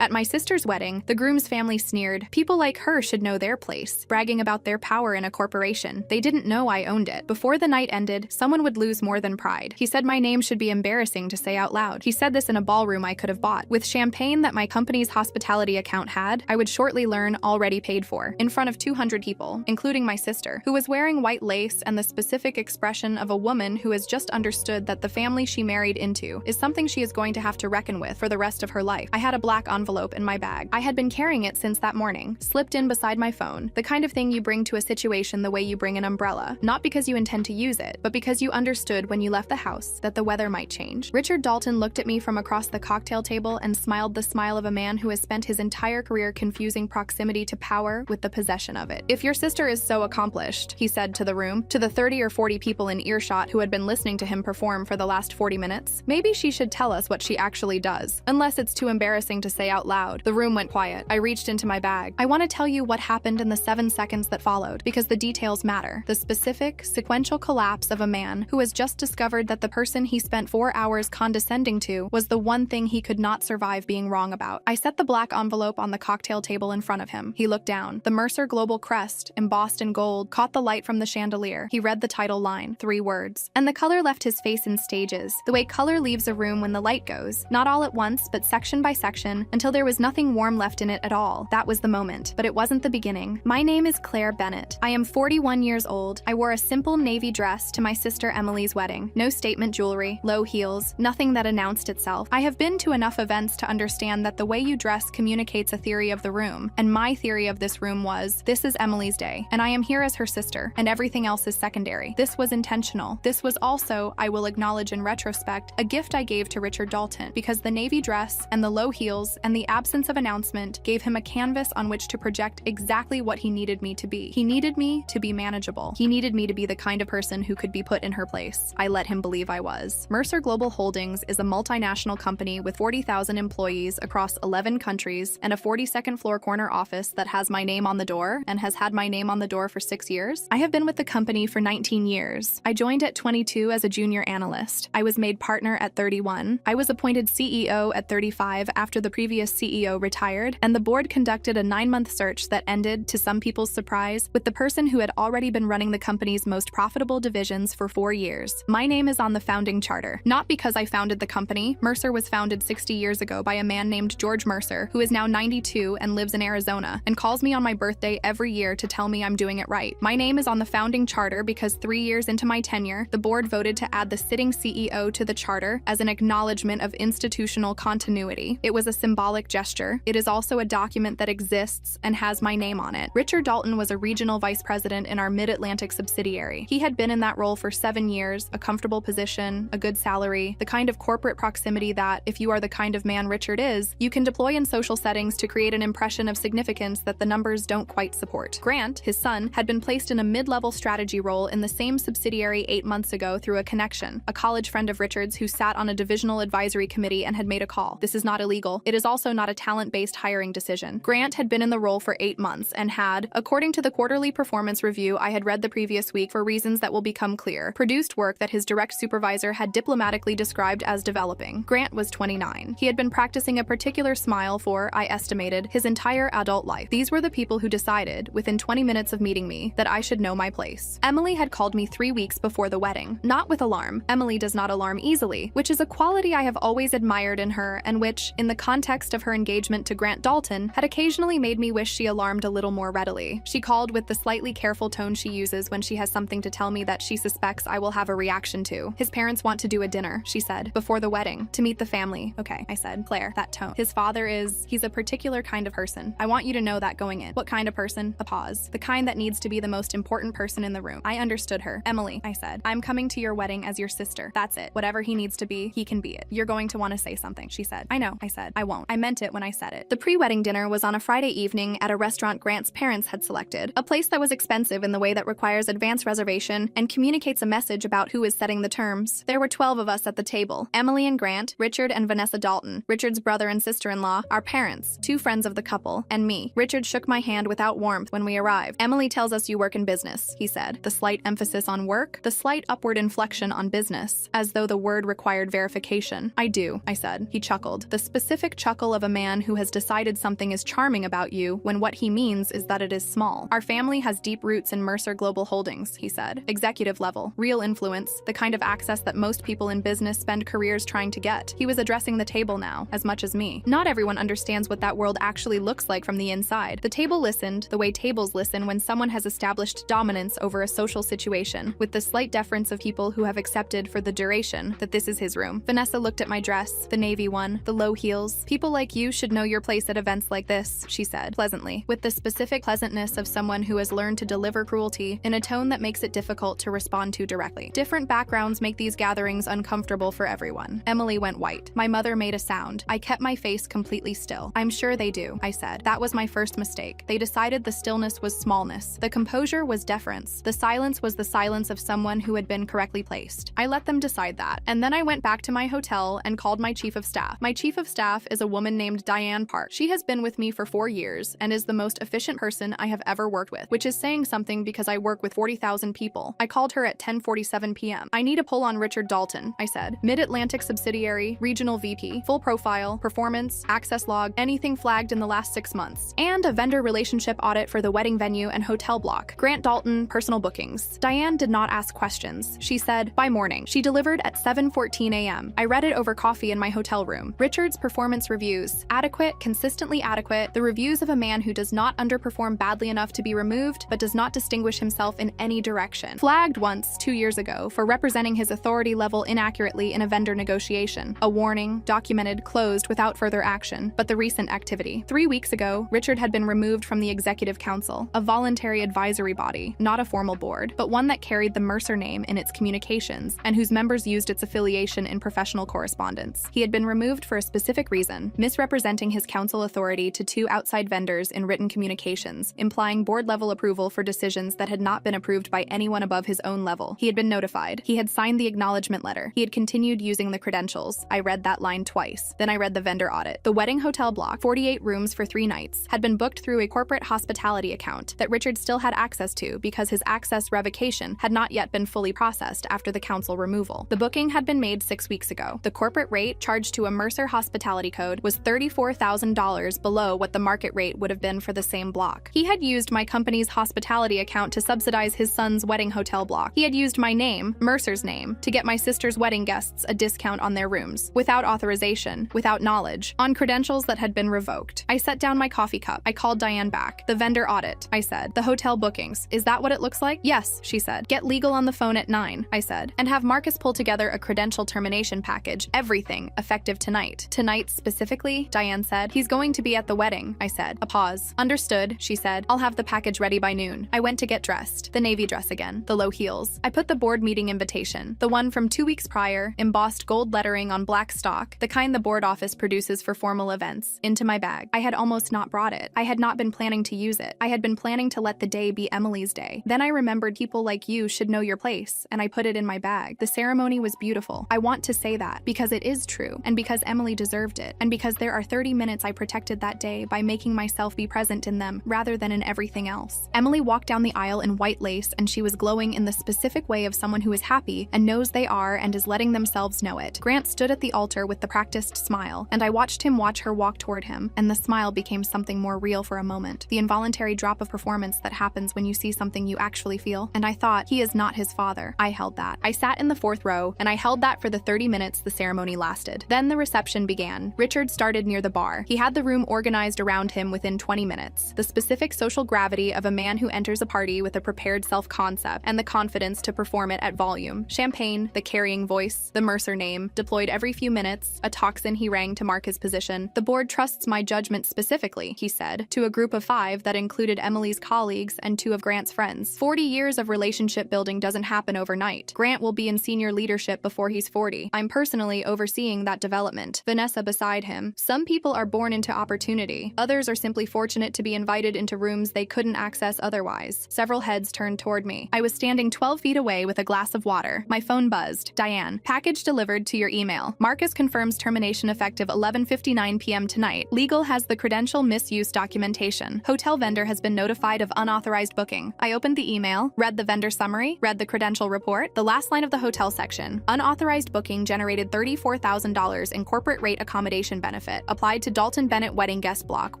At my sister's wedding, the groom's family sneered, "People like her should know their place," bragging about their power in a corporation. They didn't know I owned it. Before the night ended, someone would lose more than pride. He said my name should be embarrassing to say out loud. He said this in a ballroom I could have bought. With champagne that my company's hospitality account had, I would shortly learn already paid for, in front of 200 people, including my sister, who was wearing white lace and the specific expression of a woman who has just understood that the family she married into is something she is going to have to reckon with for the rest of her life. I had a black envelope in my bag. I had been carrying it since that morning, slipped in beside my phone, the kind of thing you bring to a situation the way you bring an umbrella, not because you intend to use it, but because you understood when you left the house that the weather might change. Richard Dalton looked at me from across the cocktail table and smiled the smile of a man who has spent his entire career confusing proximity to power with the possession of it. "If your sister is so accomplished," he said to the room, to the 30 or 40 people in earshot who had been listening to him perform for the last 40 minutes, "maybe she should tell us what she actually does, unless it's too embarrassing to say out loud." The room went quiet. I reached into my bag. "I want to tell you what happened in the 7 seconds that followed, because the details matter. The specific, sequential collapse of a man who has just discovered that the person he spent 4 hours condescending to was the one thing he could not survive being wrong about." I set the black envelope on the cocktail table in front of him. He looked down. The Mercer Global crest, embossed in gold, caught the light from the chandelier. He read the title line, 3 words. And the color left his face in stages, the way color leaves a room when the light goes, not all at once, but section by section, until there was nothing warm left in it at all. That was the moment, but it wasn't the beginning. "My name is Claire Bennett. I am 41 years old. I wore a simple navy dress to my sister Emily's wedding. No statement jewelry, low heels, nothing that announced itself. I have been to enough events to understand that the way you dress communicates a theory of the room, and my theory of this room was, this is Emily's day, and I am here as her sister, and everything else is secondary. This was intentional. This was also, I will acknowledge in retrospect, a gift I gave to Richard Dalton, because the navy dress and the low heels and the absence of announcement gave him a canvas on which to project exactly what he needed me to be. He needed me to be manageable. He needed me to be the kind of person who could be put in her place. I let him believe I was. Mercer Global Holdings is a multinational company with 40,000 employees across 11 countries and a 42nd floor corner office that has my name on the door and has had my name on the door for 6 years. I have been with the company for 19 years. I joined at 22 as a junior analyst. I was made partner at 31. I was appointed CEO at 35 after the previous CEO retired, and the board conducted a 9-month search that ended, to some people's surprise, with the person who had already been running the company's most profitable divisions for 4 years. My name is on the founding charter. Not because I founded the company. Mercer was founded 60 years ago by a man named George Mercer, who is now 92 and lives in Arizona, and calls me on my birthday every year to tell me I'm doing it right. My name is on the founding charter because 3 years into my tenure, the board voted to add the sitting CEO to the charter as an acknowledgement of institutional continuity. It was a symbolic gesture. It is also a document that exists and has my name on it. Richard Dalton was a regional vice president in our Mid-Atlantic subsidiary. He had been in that role for 7 years, a comfortable position, a good salary, the kind of corporate proximity that, if you are the kind of man Richard is, you can deploy in social settings to create an impression of significance that the numbers don't quite support. Grant, his son, had been placed in a mid-level strategy role in the same subsidiary 8 months ago through a connection, a college friend of Richard's who sat on a divisional advisory committee and had made a call. This is not illegal. It is also not a talent-based hiring decision. Grant had been in the role for 8 months and had, according to the quarterly performance review I had read the previous week for reasons that will become clear, produced work that his direct supervisor had diplomatically described as developing. Grant was 29. He had been practicing a particular smile for, I estimated, his entire adult life. These were the people who decided, within 20 minutes of meeting me, that I should know my place. Emily had called me 3 weeks before the wedding, not with alarm. Emily does not alarm easily, which is a quality I have always admired in her and which, in the context of her engagement to Grant Dalton, had occasionally made me wish she alarmed a little more readily. She called with the slightly careful tone she uses when she has something to tell me that she suspects I will have a reaction to. His parents want to do a dinner, she said, before the wedding, to meet the family. Okay, I said. Claire, that tone. His father he's a particular kind of person. I want you to know that going in. What kind of person? A pause. The kind that needs to be the most important person in the room. I understood her. Emily, I said, I'm coming to your wedding as your sister. That's it. Whatever he needs to be, he can be it. You're going to want to say something, she said. I know, I said. I won't. I meant it when I said it. The pre-wedding dinner was on a Friday evening at a restaurant Grant's parents had selected, a place that was expensive in the way that requires advance reservation and communicates a message about who is setting the terms. There were 12 of us at the table. Emily and Grant, Richard and Vanessa Dalton, Richard's brother and sister-in-law, our parents, 2 friends of the couple, and me. Richard shook my hand without warmth when we arrived. Emily tells us you work in business, he said. The slight emphasis on work, the slight upward inflection on business, as though the word required verification. I do, I said. He chuckled. The specific chuckle typical of a man who has decided something is charming about you when what he means is that it is small. Our family has deep roots in Mercer Global Holdings, he said. Executive level, real influence, the kind of access that most people in business spend careers trying to get. He was addressing the table now, as much as me. Not everyone understands what that world actually looks like from the inside. The table listened, the way tables listen when someone has established dominance over a social situation, with the slight deference of people who have accepted for the duration that this is his room. Vanessa looked at my dress, the navy one, the low heels. People like you should know your place at events like this, she said, pleasantly, with the specific pleasantness of someone who has learned to deliver cruelty in a tone that makes it difficult to respond to directly. Different backgrounds make these gatherings uncomfortable for everyone. Emily went white. My mother made a sound. I kept my face completely still. I'm sure they do, I said. That was my first mistake. They decided the stillness was smallness. The composure was deference. The silence was the silence of someone who had been correctly placed. I let them decide that. And then I went back to my hotel and called my chief of staff. My chief of staff is a woman named Diane Park. She has been with me for 4 years and is the most efficient person I have ever worked with, which is saying something because I work with 40,000 people. I called her at 10:47 p.m. I need a pull on Richard Dalton, I said. Mid-Atlantic subsidiary, regional VP, full profile, performance, access log, anything flagged in the last 6 months, and a vendor relationship audit for the wedding venue and hotel block. Grant Dalton, personal bookings. Diane did not ask questions. She said, by morning. She delivered at 7:14 a.m. I read it over coffee in my hotel room. Richard's performance reviews. Adequate, consistently adequate, the reviews of a man who does not underperform badly enough to be removed, but does not distinguish himself in any direction. Flagged once, 2 years ago, for representing his authority level inaccurately in a vendor negotiation. A warning, documented, closed without further action, but the recent activity. 3 weeks ago, Richard had been removed from the Executive Council, a voluntary advisory body, not a formal board, but one that carried the Mercer name in its communications, and whose members used its affiliation in professional correspondence. He had been removed for a specific reason, misrepresenting his council authority to 2 outside vendors in written communications, implying board-level approval for decisions that had not been approved by anyone above his own level. He had been notified. He had signed the acknowledgement letter. He had continued using the credentials. I read that line twice. Then I read the vendor audit. The wedding hotel block, 48 rooms for 3 nights, had been booked through a corporate hospitality account that Richard still had access to because his access revocation had not yet been fully processed after the council removal. The booking had been made 6 weeks ago. The corporate rate charged to a Mercer hospitality code was $34,000 below what the market rate would have been for the same block. He had used my company's hospitality account to subsidize his son's wedding hotel block. He had used my name, Mercer's name, to get my sister's wedding guests a discount on their rooms, without authorization, without knowledge, on credentials that had been revoked. I set down my coffee cup. I called Diane back. The vendor audit, I said. The hotel bookings. Is that what it looks like? Yes, she said. Get legal on the phone at 9, I said. And have Marcus pull together a credential termination package. Everything, effective tonight. Tonight specifically, Diane said. He's going to be at the wedding, I said. A pause. Understood, she said. I'll have the package ready by noon. I went to get dressed. The navy dress again. The low heels. I put the board meeting invitation, the one from 2 weeks prior, embossed gold lettering on black stock, the kind the board office produces for formal events, into my bag. I had almost not brought it. I had not been planning to use it. I had been planning to let the day be Emily's day. Then I remembered people like you should know your place, and I put it in my bag. The ceremony was beautiful. I want to say that, because it is true, and because Emily deserved it, and because there are 30 minutes I protected that day by making myself be present in them, rather than in everything else. Emily walked down the aisle in white lace, and she was glowing in the specific way of someone who is happy, and knows they are, and is letting themselves know it. Grant stood at the altar with the practiced smile, and I watched him watch her walk toward him, and the smile became something more real for a moment. The involuntary drop of performance that happens when you see something you actually feel, and I thought, he is not his father. I held that. I sat in the 4th row, and I held that for the 30 minutes the ceremony lasted. Then the reception began. Richard started near the bar. He had the room organized around him within 20 minutes. The specific social gravity of a man who enters a party with a prepared self-concept and the confidence to perform it at volume. Champagne, the carrying voice, the Mercer name, deployed every few minutes, a tocsin he rang to mark his position. The board trusts my judgment specifically, he said, to a group of 5 that included Emily's colleagues and 2 of Grant's friends. 40 years of relationship building doesn't happen overnight. Grant will be in senior leadership before he's 40. I'm personally overseeing that development. Vanessa beside him. Some people are born into opportunity. Others are simply fortunate to be invited into rooms they couldn't access otherwise. Several heads turned toward me. I was standing 12 feet away with a glass of water. My phone buzzed. Diane, package delivered to your email. Marcus confirms termination effective 11:59 p.m. tonight. Legal has the credential misuse documentation. Hotel vendor has been notified of unauthorized booking. I opened the email, read the vendor summary, read the credential report, the last line of the hotel section. Unauthorized booking generated $34,000 in corporate rate accommodation benefits. benefit. Applied to Dalton Bennett wedding guest block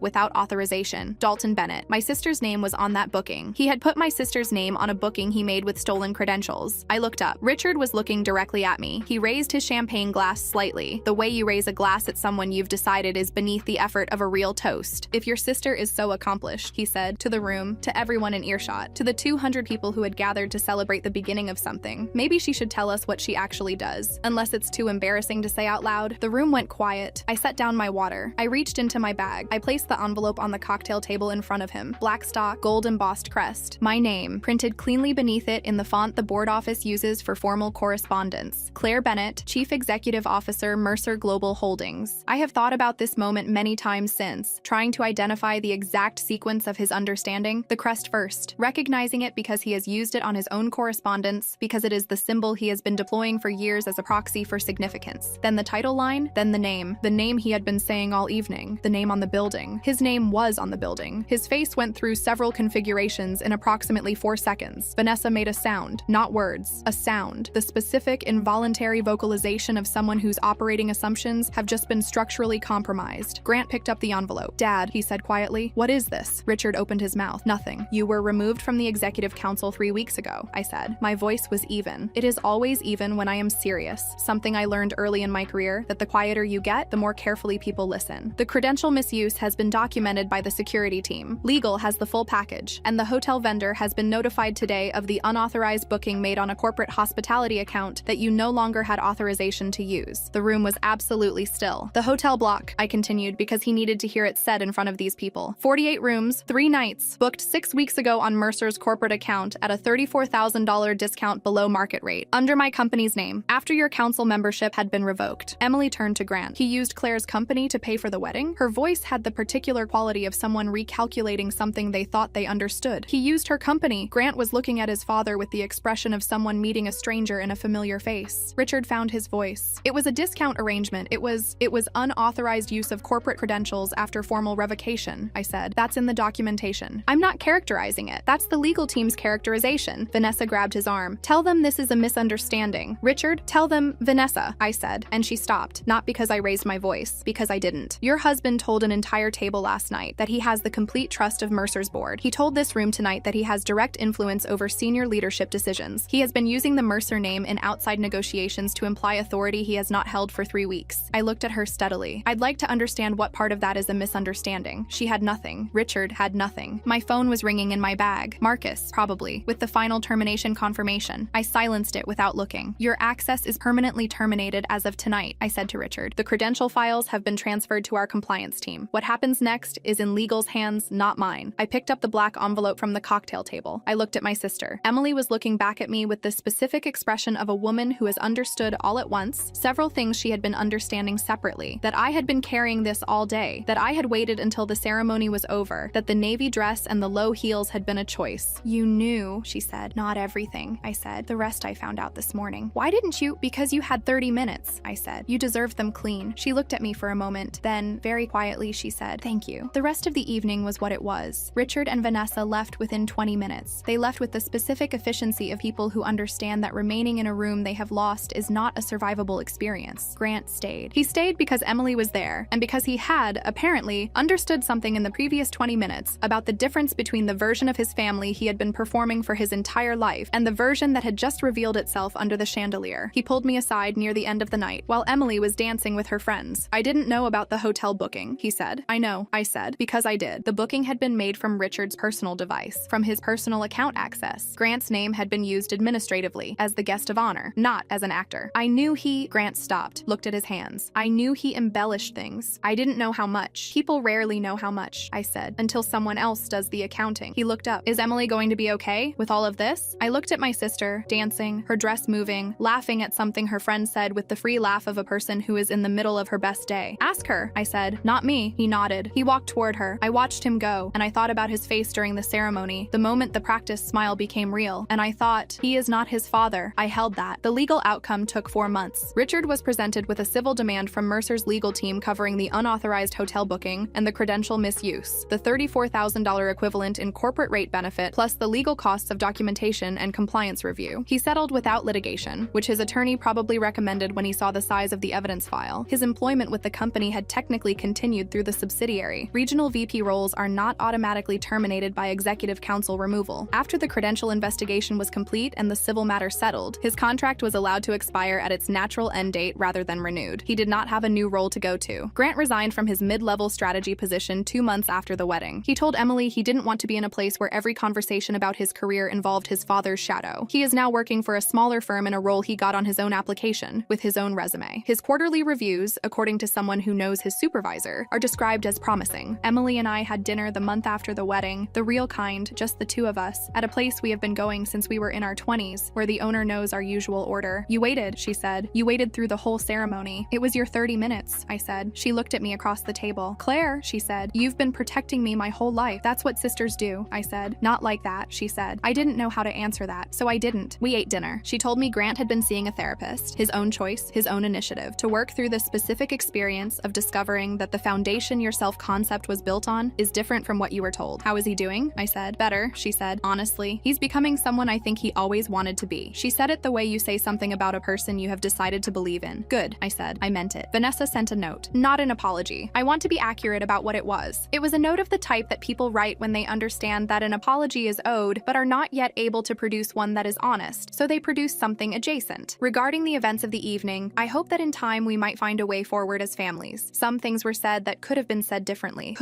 without authorization. Dalton Bennett. My sister's name was on that booking. He had put my sister's name on a booking he made with stolen credentials. I looked up. Richard was looking directly at me. He raised his champagne glass slightly, the way you raise a glass at someone you've decided is beneath the effort of a real toast. If your sister is so accomplished, he said, to the room, to everyone in earshot, to the 200 people who had gathered to celebrate the beginning of something. Maybe she should tell us what she actually does, unless it's too embarrassing to say out loud. The room went quiet. I set down my water. I reached into my bag. I placed the envelope on the cocktail table in front of him. Black stock, gold embossed crest. My name, printed cleanly beneath it in the font the board office uses for formal correspondence. Claire Bennett, Chief Executive Officer, Mercer Global Holdings. I have thought about this moment many times since, trying to identify the exact sequence of his understanding. The crest first, recognizing it because he has used it on his own correspondence, because it is the symbol he has been deploying for years as a proxy for significance. Then the title line, then the name he had been saying all evening, the name on the building. His name was on the building. His face went through several configurations in approximately 4 seconds. Vanessa made a sound, not words, a sound, the specific involuntary vocalization of someone whose operating assumptions have just been structurally compromised. Grant picked up the envelope. Dad, he said quietly, what is this? Richard opened his mouth. Nothing. You were removed from the executive council 3 weeks ago, I said. My voice was even. It is always even when I am serious, something I learned early in my career, that the quieter you get, the more carefully people listen. The credential misuse has been documented by the security team. Legal has the full package, and the hotel vendor has been notified today of the unauthorized booking made on a corporate hospitality account that you no longer had authorization to use. The room was absolutely still. The hotel block, I continued, because he needed to hear it said in front of these people. 48 rooms, 3 nights, booked 6 weeks ago on Mercer's corporate account at a $34,000 discount below market rate, under my company's name, after your council membership had been revoked. Emily turned to Grant. He used Claire's company to pay for the wedding? Her voice had the particular quality of someone recalculating something they thought they understood. He used her company. Grant was looking at his father with the expression of someone meeting a stranger in a familiar face. Richard found his voice. It was a discount arrangement. It was unauthorized use of corporate credentials after formal revocation, I said. That's in the documentation. I'm not characterizing it. That's the legal team's characterization. Vanessa grabbed his arm. Tell them this is a misunderstanding. Richard, tell them, Vanessa, I said, and she stopped, not because I raised my voice, because I didn't. Your husband told an entire table last night that he has the complete trust of Mercer's board. He told this room tonight that he has direct influence over senior leadership decisions. He has been using the Mercer name in outside negotiations to imply authority he has not held for 3 weeks. I looked at her steadily. I'd like to understand what part of that is a misunderstanding. She had nothing. Richard had nothing. My phone was ringing in my bag. Marcus, probably, with the final termination confirmation. I silenced it without looking. Your access is permanently terminated as of tonight, I said to Richard. The credential files have been transferred to our compliance team. What happens next is in legal's hands, not mine. I picked up the black envelope from the cocktail table. I looked at my sister. Emily was looking back at me with the specific expression of a woman who has understood all at once several things she had been understanding separately, that I had been carrying this all day, that I had waited until the ceremony was over, that the navy dress and the low heels had been a choice. You knew, she said. Not everything, I said. The rest I found out this morning. Why didn't you? Because you had 30 minutes, I said. You deserved them clean. She looked at me for a moment. Then, very quietly, she said, thank you. The rest of the evening was what it was. Richard and Vanessa left within 20 minutes. They left with the specific efficiency of people who understand that remaining in a room they have lost is not a survivable experience. Grant stayed. He stayed because Emily was there, and because he had, apparently, understood something in the previous 20 minutes about the difference between the version of his family he had been performing for his entire life and the version that had just revealed itself under the chandelier. He pulled me aside near the end of the night, while Emily was dancing with her friends. I didn't know about the hotel booking, he said. I know, I said, because I did. The booking had been made from Richard's personal device, from his personal account access. Grant's name had been used administratively, as the guest of honor, not as an actor. I knew Grant stopped, looked at his hands. I knew he embellished things. I didn't know how much. People rarely know how much, I said, until someone else does the accounting. He looked up. Is Emily going to be okay with all of this? I looked at my sister, dancing, her dress moving, laughing at something her friend said with the free laugh of a person who is in the middle of her best day. Ask her, I said. Not me. He nodded. He walked toward her. I watched him go, and I thought about his face during the ceremony, the moment the practice smile became real, and I thought, he is not his father. I held that. The legal outcome took 4 months. Richard was presented with a civil demand from Mercer's legal team covering the unauthorized hotel booking and the credential misuse, the $34,000 equivalent in corporate rate benefit, plus the legal costs of documentation and compliance review. He settled without litigation, which his attorney probably recommended when he saw the size of the evidence file. His employment with the the company had technically continued through the subsidiary. Regional VP roles are not automatically terminated by executive council removal. After the credential investigation was complete and the civil matter settled, his contract was allowed to expire at its natural end date rather than renewed. He did not have a new role to go to. Grant resigned from his mid-level strategy position 2 months after the wedding. He told Emily he didn't want to be in a place where every conversation about his career involved his father's shadow. He is now working for a smaller firm in a role he got on his own application, with his own resume. His quarterly reviews, according to someone who knows his supervisor, are described as promising. Emily and I had dinner the month after the wedding, the real kind, just the two of us, at a place we have been going since we were in our 20s, where the owner knows our usual order. You waited, she said. You waited through the whole ceremony. It was your 30 minutes, I said. She looked at me across the table. Claire, she said, you've been protecting me my whole life. That's what sisters do, I said. Not like that, she said. I didn't know how to answer that, so I didn't. We ate dinner. She told me Grant had been seeing a therapist, his own choice, his own initiative, to work through the specific experience of discovering that the foundation your self-concept was built on is different from what you were told. How is he doing? I said. Better, she said. Honestly, he's becoming someone I think he always wanted to be. She said it the way you say something about a person you have decided to believe in. Good, I said. I meant it. Vanessa sent a note. Not an apology. I want to be accurate about what it was. It was a note of the type that people write when they understand that an apology is owed, but are not yet able to produce one that is honest, so they produce something adjacent. Regarding the events of the evening, I hope that in time we might find a way forward as families. Some things were said that could have been said differently.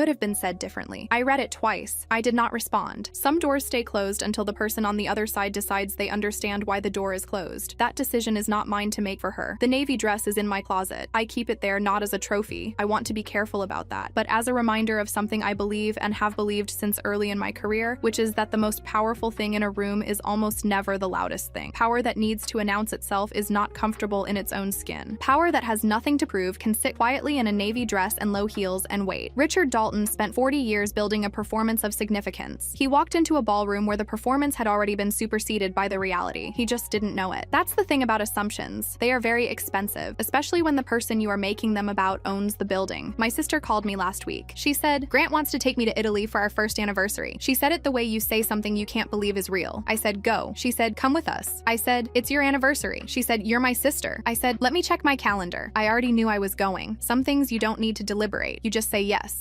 I read it twice. I did not respond. Some doors stay closed until the person on the other side decides they understand why the door is closed. That decision is not mine to make for her. The navy dress is in my closet. I keep it there not as a trophy. I want to be careful about that, but as a reminder of something I believe and have believed since early in my career, which is that the most powerful thing in a room is almost never the loudest thing. Power that needs to announce itself is not comfortable in its own skin. Power that has nothing to prove can sit quietly in a navy dress and low heels and wait. Richard Dalton spent 40 years building a performance of significance. He walked into a ballroom where the performance had already been superseded by the reality. He just didn't know it. That's the thing about assumptions. They are very expensive, especially when the person you are making them about owns the building. My sister called me last week. She said, Grant wants to take me to Italy for our first anniversary. She said it the way you say something you can't believe is real. I said, go. She said, come with us. I said, it's your anniversary. She said, you're my sister. I said, let me check my calendar. I already knew I was going. Some things you don't need to deliberate. You just say yes.